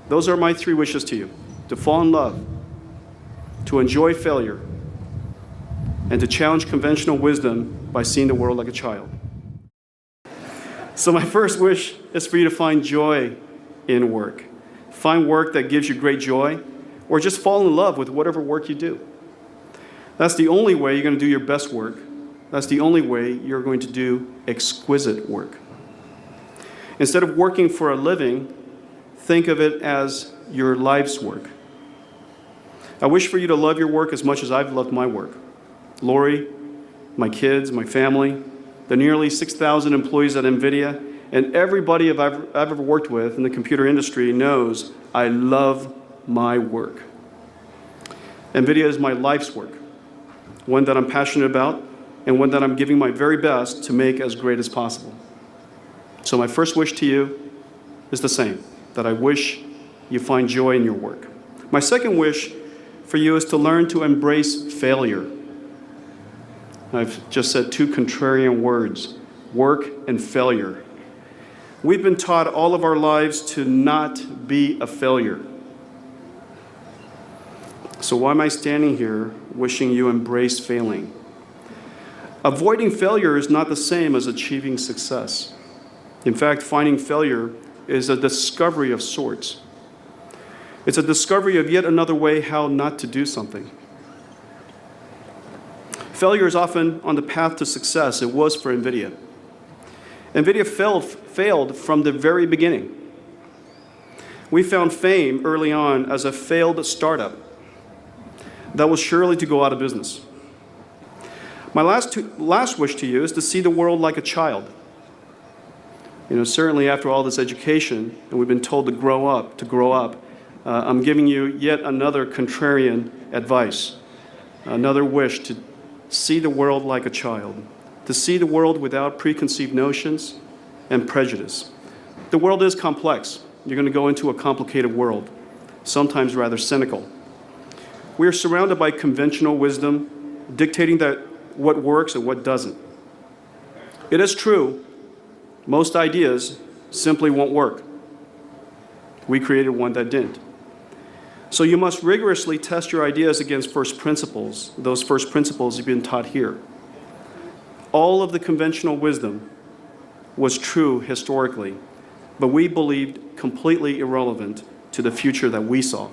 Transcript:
Those are my 3 wishes to you: to fall in love, to enjoy failure, and to challenge conventional wisdom by seeing the world like a child. So my first wish is for you to find joy in work. Find work that gives you great joy, or just fall in love with whatever work you do. That's the only way you're going to do your best work. That's the only way you're going to do exquisite work. Instead of working for a living, think of it as your life's work. I wish for you to love your work as much as I've loved my work. Lori, my kids, my family, the nearly 6,000 employees at NVIDIA, and everybody I've ever worked with in the computer industry knows I love my work. NVIDIA is my life's work, one that I'm passionate about and one that I'm giving my very best to make as great as possible. So my first wish to you is the same, that I wish you find joy in your work. My second wish for you is to learn to embrace failure. I've just said 2 contrarian words: work and failure. We've been taught all of our lives to not be a failure. So why am I standing here wishing you embrace failing? Avoiding failure is not the same as achieving success. In fact, finding failure is a discovery of sorts. It's a discovery of yet another way how not to do something. Failure is often on the path to success. It was for NVIDIA. NVIDIA failed from the very beginning. We found fame early on as a failed startup that was surely to go out of business. My last wish to you is to see the world like a child. Certainly after all this education, and we've been told to grow up, I'm giving you yet another contrarian advice, another wish to see the world like a child, to see the world without preconceived notions and prejudice. The world is complex. You're going to go into a complicated world, sometimes rather cynical. We are surrounded by conventional wisdom, dictating that what works and what doesn't. It is true, most ideas simply won't work. We created one that didn't. So you must rigorously test your ideas against first principles, those first principles you've been taught here. All of the conventional wisdom was true historically, but we believed completely irrelevant to the future that we saw.